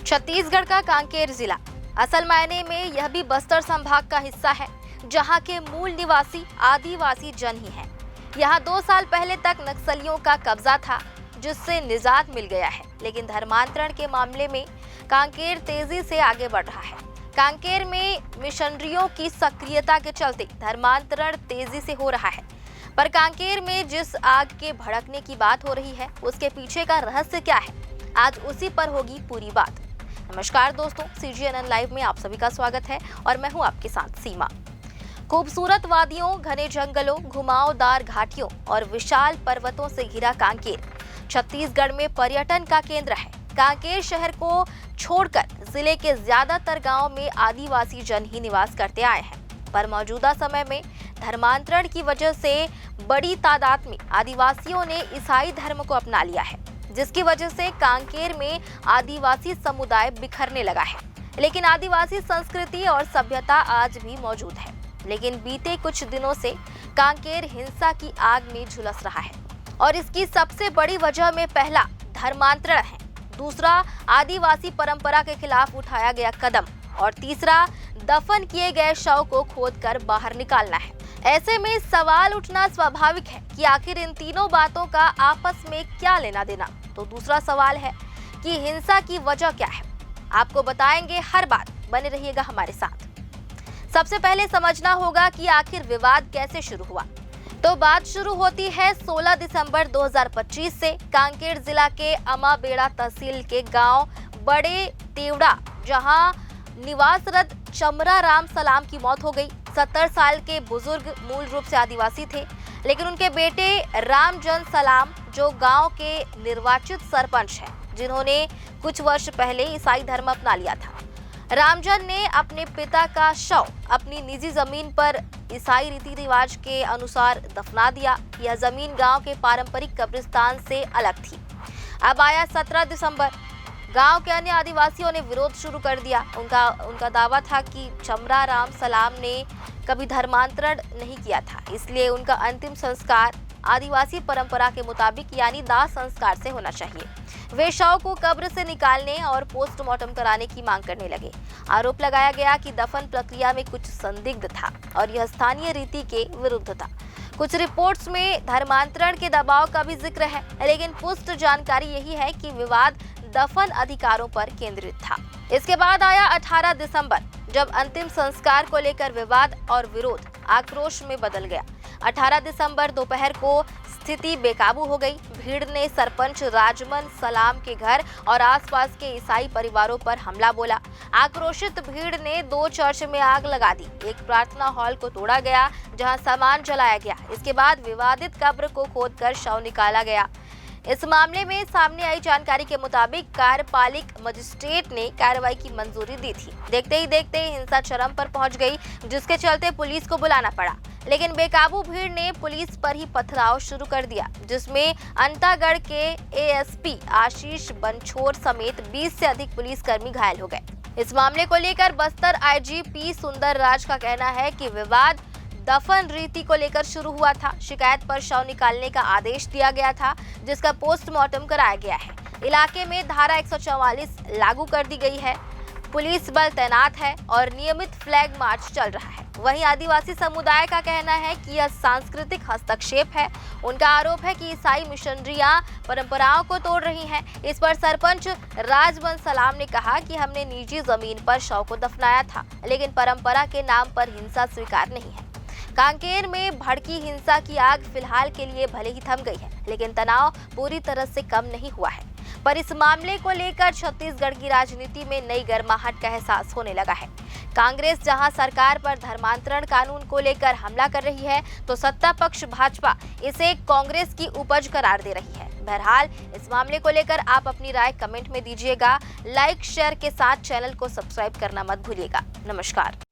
छत्तीसगढ़ का कांकेर जिला असल मायने में यह भी बस्तर संभाग का हिस्सा है, जहां के मूल निवासी आदिवासी जन ही हैं। यहां 2 साल पहले तक नक्सलियों का कब्जा था, जिससे निजात मिल गया है, लेकिन धर्मांतरण के मामले में कांकेर तेजी से आगे बढ़ रहा है। कांकेर में मिशनरियों की सक्रियता के चलते धर्मांतरण तेजी से हो रहा है, पर कांकेर में जिस आग के भड़कने की बात हो रही है, उसके पीछे का रहस्य क्या है, आज उसी पर होगी पूरी बात। नमस्कार दोस्तों, CGNN लाइव में आप सभी का स्वागत है और मैं हूं आपके साथ सीमा। खूबसूरत वादियों, घने जंगलों, घुमावदार घाटियों और विशाल पर्वतों से घिरा कांकेर छत्तीसगढ़ में पर्यटन का केंद्र है। कांकेर शहर को छोड़कर जिले के ज्यादातर गांवों में आदिवासी जन ही निवास करते आए हैं, पर मौजूदा समय में धर्मांतरण की वजह से बड़ी तादाद में आदिवासियों ने ईसाई धर्म को अपना लिया है, जिसकी वजह से कांकेर में आदिवासी समुदाय बिखरने लगा है। लेकिन आदिवासी संस्कृति और सभ्यता आज भी मौजूद है। लेकिन बीते कुछ दिनों से कांकेर हिंसा की आग में झुलस रहा है और इसकी सबसे बड़ी वजह में पहला धर्मांतरण है, दूसरा आदिवासी परंपरा के खिलाफ उठाया गया कदम और तीसरा दफन किए गए शव को खोदकर बाहर निकालना है। ऐसे में सवाल उठना स्वाभाविक है कि आखिर इन तीनों बातों का आपस में क्या लेना देना। तो दूसरा सवाल है कि हिंसा की वजह क्या है। आपको बताएंगे हर बात, बने रहिएगा हमारे साथ। सबसे पहले समझना होगा कि आखिर विवाद कैसे शुरू हुआ। तो बात शुरू होती है 16 दिसंबर 2025 से। कांकेर जिला के अमाबेड़ा तहसील के गांव बड़े तेवड़ा, जहां निवासरत चमरा राम सलाम की मौत हो गई। 70 साल के बुजुर्ग मूल रूप से आदिवासी थे, लेकिन उनके बेटे रामजन सलाम जो गांव के निर्वाचित सरपंच हैं, जिन्होंने कुछ वर्ष पहले ईसाई धर्म अपना लिया था। रामजन ने अपने पिता का शव अपनी निजी जमीन पर ईसाई रीति रिवाज के अनुसार दफना दिया। यह जमीन गांव के पारंपरिक कब्रिस्तान से अलग थी। अब आया 17 दिसंबर, गांव के अन्य आदिवासियों ने विरोध शुरू कर दिया। उनका दावा था कि चमरा राम सलाम ने कभी धर्मांतरण नहीं किया था, इसलिए उनका अंतिम संस्कार आदिवासी परंपरा के मुताबिक यानी दाह संस्कार से होना चाहिए। वे शव को कब्र से निकालने और पोस्टमार्टम कराने की मांग करने लगे। आरोप लगाया गया कि दफन प्रक्रिया में कुछ संदिग्ध था और यह स्थानीय रीति के विरुद्ध था। कुछ रिपोर्ट्स में धर्मांतरण के दबाव का भी जिक्र है, लेकिन पुष्ट जानकारी यही है कि विवाद दफन अधिकारों पर केंद्रित था। इसके बाद आया 18 दिसंबर, जब अंतिम संस्कार को लेकर विवाद और विरोध आक्रोश में बदल गया। 18 दिसंबर दोपहर को स्थिति बेकाबू हो गई। भीड़ ने सरपंच राजमन सलाम के घर और आसपास के ईसाई परिवारों पर हमला बोला। आक्रोशित भीड़ ने 2 चर्च में आग लगा दी। एक प्रार्थना हॉल को तोड़ा गया, जहां सामान जलाया गया। इसके बाद विवादित कब्र को खोदकर शव निकाला गया। इस मामले में सामने आई जानकारी के मुताबिक कार्यपालिक मजिस्ट्रेट ने कार्रवाई की मंजूरी दी थी। देखते ही देखते हिंसा चरम पर पहुंच गई, जिसके चलते पुलिस को बुलाना पड़ा। लेकिन बेकाबू भीड़ ने पुलिस पर ही पथराव शुरू कर दिया, जिसमें अंतागढ़ के ASP आशीष बनछोर समेत 20 से अधिक पुलिसकर्मी घायल हो गए। इस मामले को लेकर बस्तर IG P सुंदर राज का कहना है कि विवाद दफन रीति को लेकर शुरू हुआ था। शिकायत पर शव निकालने का आदेश दिया गया था, जिसका पोस्टमार्टम कराया गया है। इलाके में धारा 144 लागू कर दी गई है। पुलिस बल तैनात है और नियमित फ्लैग मार्च चल रहा है। वहीं आदिवासी समुदाय का कहना है कि यह सांस्कृतिक हस्तक्षेप है। उनका आरोप है कि ईसाई मिशनरियां परंपराओं को तोड़ रही हैं। इस पर सरपंच राजमन सलाम ने कहा कि हमने निजी जमीन पर शव को दफनाया था, लेकिन परंपरा के नाम पर हिंसा स्वीकार नहीं है। कांकेर में भड़की हिंसा की आग फिलहाल के लिए भले ही थम गई है, लेकिन तनाव पूरी तरह से कम नहीं हुआ है। पर इस मामले को लेकर छत्तीसगढ़ की राजनीति में नई गर्माहट का एहसास होने लगा है। कांग्रेस जहां सरकार पर धर्मांतरण कानून को लेकर हमला कर रही है, तो सत्ता पक्ष भाजपा इसे कांग्रेस की उपज करार दे रही है। बहरहाल इस मामले को लेकर आप अपनी राय कमेंट में दीजिएगा। लाइक शेयर के साथ चैनल को सब्सक्राइब करना मत भूलिएगा। नमस्कार।